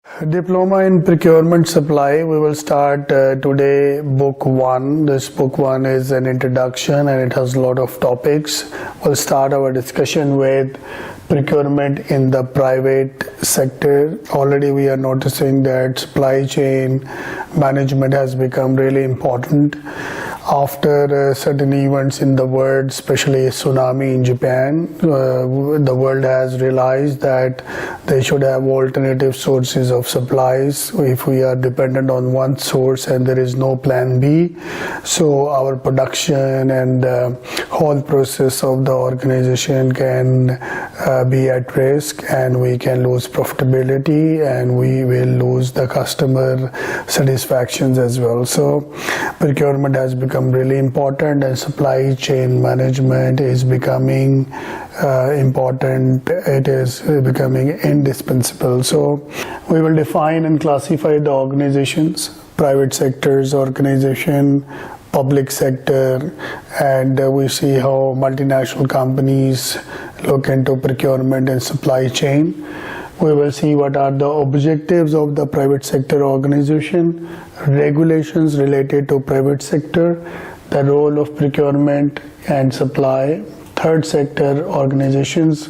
Diploma in Procurement Supply. We will start today book 1. This book 1 is an introduction and it has a lot of topics. We'll start our discussion with procurement in the private sector. Already we are noticing that supply chain management has become really important after certain events in the world, especially a tsunami in Japan. The world has realized that they should have alternative sources of supplies if we are dependent on one source and there is no plan B. So our production and whole process of the organization can be at risk, and we can lose profitability and we will lose the customer satisfactions as well. So procurement has become really important, and supply chain management is becoming important. It is becoming indispensable. So we will define and classify the organizations: private sectors organization, public sector, and we see how multinational companies look into procurement and supply chain. We will see what are the objectives of the private sector organization, regulations related to private sector, the role of procurement and supply, third sector organizations,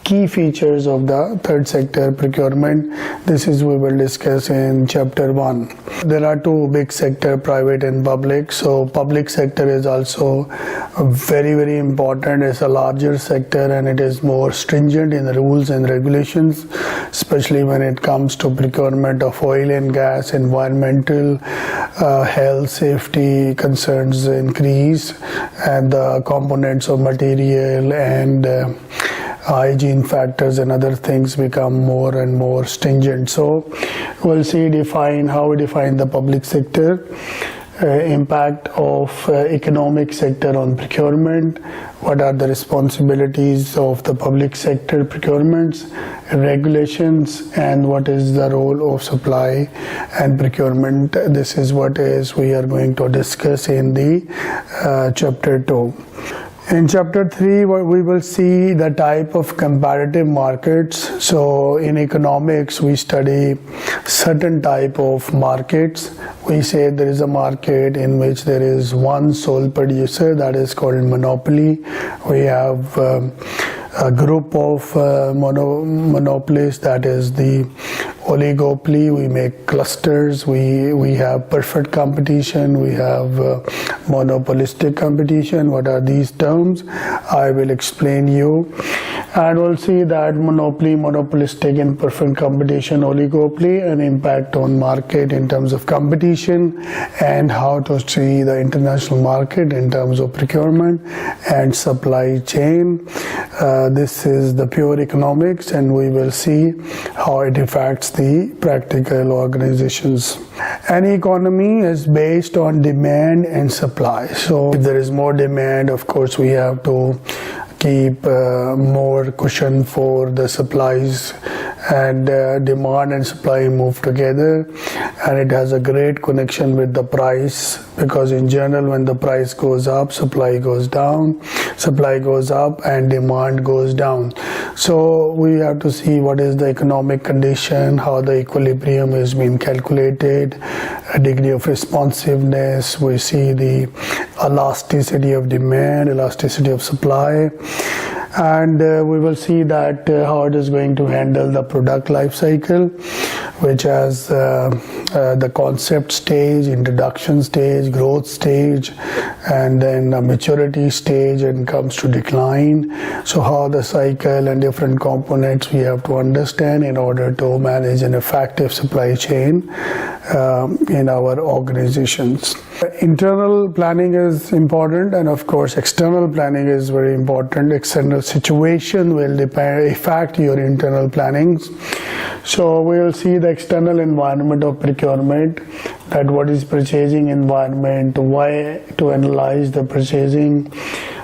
key features of the third sector procurement. This is we will discuss in chapter 1. There are two big sector, private and public. So public sector is also very important. It's a larger sector and it is more stringent in the rules and regulations, especially when it comes to procurement of oil and gas. Environmental health safety concerns increase, and the components of material and hygiene factors and other things become more and more stringent. So we'll see how we define the public sector, impact of economic sector on procurement, what are the responsibilities of the public sector procurements, regulations, and what is the role of supply and procurement. This is what we are going to discuss in the chapter 2. In chapter 3, we will see the type of comparative markets. So in economics, we study certain type of markets. We say there is a market in which there is one sole producer, that is called monopoly. We have a group of monopolies, that is the oligopoly. We make clusters. We have perfect competition. We have monopolistic competition. What are these terms? I will explain you. And we'll see that monopoly, monopolistic, and perfect competition, oligopoly, and impact on market in terms of competition, and how to see the international market in terms of procurement and supply chain. This is the pure economics, and we will see how it affects the practical organizations. Any economy is based on demand and supply. So if there is more demand, of course we have to keep more cushion for the supplies, and demand and supply move together, and it has a great connection with the price, because in general when the price goes up, supply goes down, supply goes up and demand goes down. So we have to see what is the economic condition, how the equilibrium is being calculated, a degree of responsiveness. We see the elasticity of demand, elasticity of supply, and we will see that how it is going to handle the product life cycle, which has the concept stage, introduction stage, growth stage, and then a maturity stage, and comes to decline. So how the cycle and different components we have to understand in order to manage an effective supply chain in our organizations. Internal planning is important, and of course external planning is very important. External situation will affect your internal plannings. So we will see the external environment of procurement, that what is purchasing environment, why to analyze the purchasing.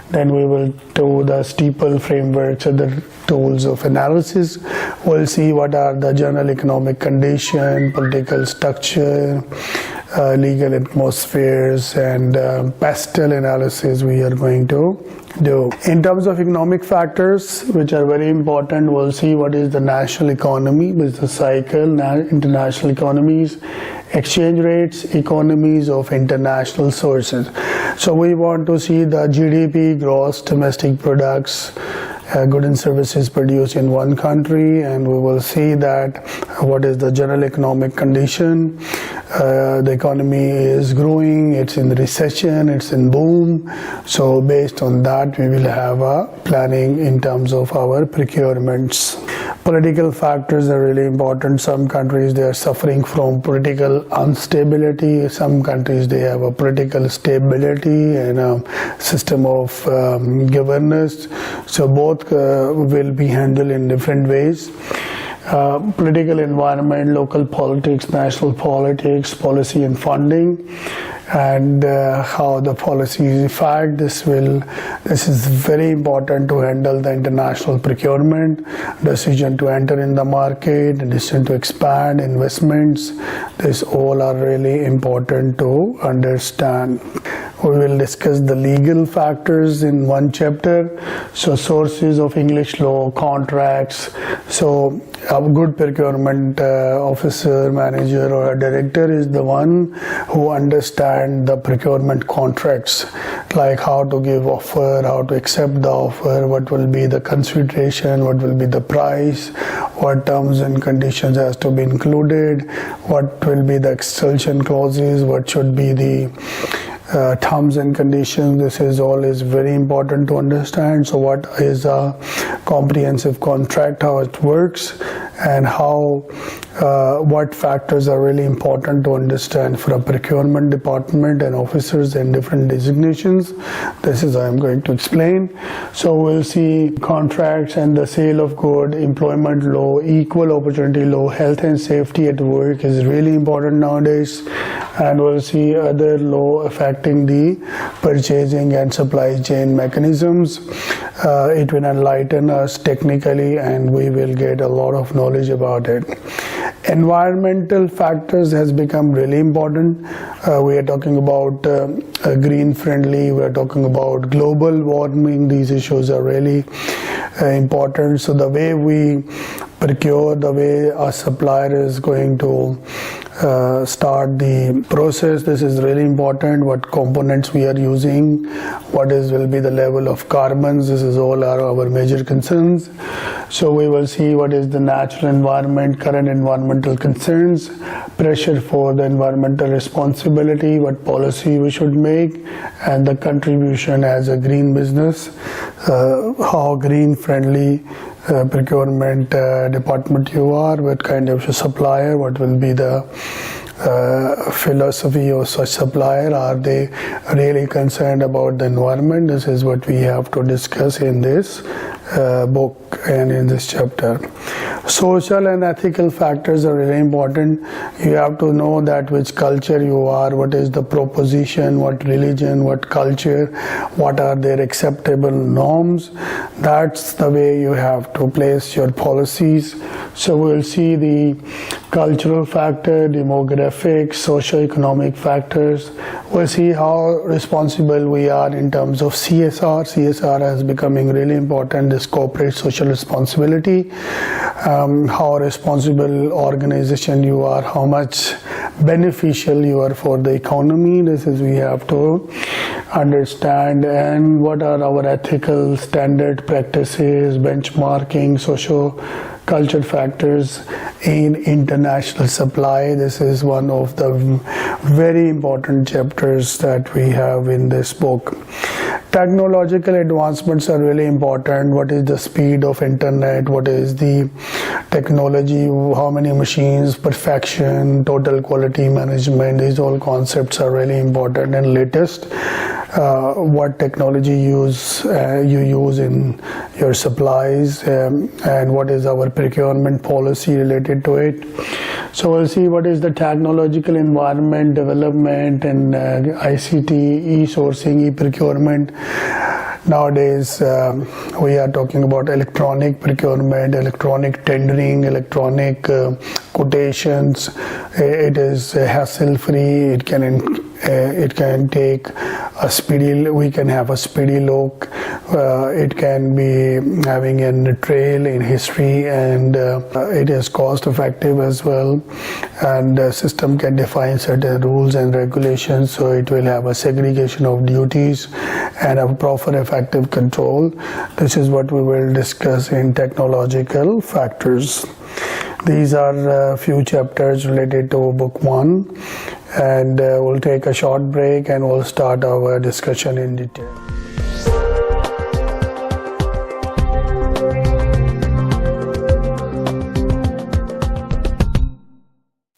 Then we will do the steeple framework, so the tools of analysis. We'll see what are the general economic condition, political structure, legal atmospheres, and pastel analysis we are going to do. In terms of economic factors, which are very important, we'll see what is the national economy, business cycle, international economies, exchange rates, economies of international sources. So we want to see the GDP, gross domestic products, goods and services produced in one country, and we will see that what is the general economic condition. The economy is growing, it's in recession, it's in boom. So based on that, we will have a planning in terms of our procurements. Political factors are really important. Some countries, they are suffering from political instability. Some countries, they have a political stability and a system of governance. So both will be handled in different ways. Political environment, local politics, national politics, policy and funding, and how the policies affect this is very important to handle the international procurement, decision to enter in the market, decision to expand, investments. These all are really important to understand. We will discuss the legal factors in one chapter. So sources of English law, contracts. So a good procurement officer, manager, or a director is the one who understands the procurement contracts, like how to give offer, how to accept the offer, what will be the consideration, what will be the price, what terms and conditions has to be included, what will be the expulsion clauses, what should be the terms and conditions. This is all is very important to understand. So what is a comprehensive contract, how it works, and how what factors are really important to understand for a procurement department and officers and different designations. This is I am going to explain. So we'll see contracts and the sale of good, employment law, equal opportunity law, health and safety at work is really important nowadays, and we'll see other law affecting the purchasing and supply chain mechanisms. It will enlighten us technically, and we will get a lot of knowledge about it. Environmental factors has become really important. We are talking about green friendly, we are talking about global warming. These issues are really important. So the way we procure, the way our supplier is going to start the process, this is really important. What components we are using, what will be the level of carbons, this is all our major concerns. So we will see what is the natural environment, current environmental concerns, pressure for the environmental responsibility, what policy we should make, and the contribution as a green business, how green friendly procurement department you are, what kind of supplier, what will be the philosophy of such supplier, are they really concerned about the environment? This is what we have to discuss in this book and in this chapter. Social and ethical factors are really important. You have to know that which culture you are, what is the proposition, what religion, what culture, what are their acceptable norms. That's the way you have to place your policies. So we'll see the cultural factor, demographic, socio-economic factors. We'll see how responsible we are in terms of CSR. CSR is becoming really important, this corporate social responsibility. How responsible organization you are, how much beneficial you are for the economy. This is we have to understand, and what are our ethical standard practices, benchmarking, socio-cultural factors in international supply. This is one of the very important chapters that we have in this book. Technological advancements are really important. What is the speed of internet? What is the technology? How many machines? Perfection, total quality management. These all concepts are really important and latest. What technology you use in your supplies, and what is our procurement policy related to it. So we'll see what is the technological environment development and ICT, e-sourcing, e-procurement. Nowadays, we are talking about electronic procurement, electronic tendering, electronic quotations. It is hassle-free. It can take a speedy. We can have a speedy look. It can be having a trail in history, and it is cost-effective as well. And the system can define certain rules and regulations, so it will have a segregation of duties and a proper effective control. This is what we will discuss in technological factors. These are a few chapters related to book 1, and we'll take a short break and we'll start our discussion in detail.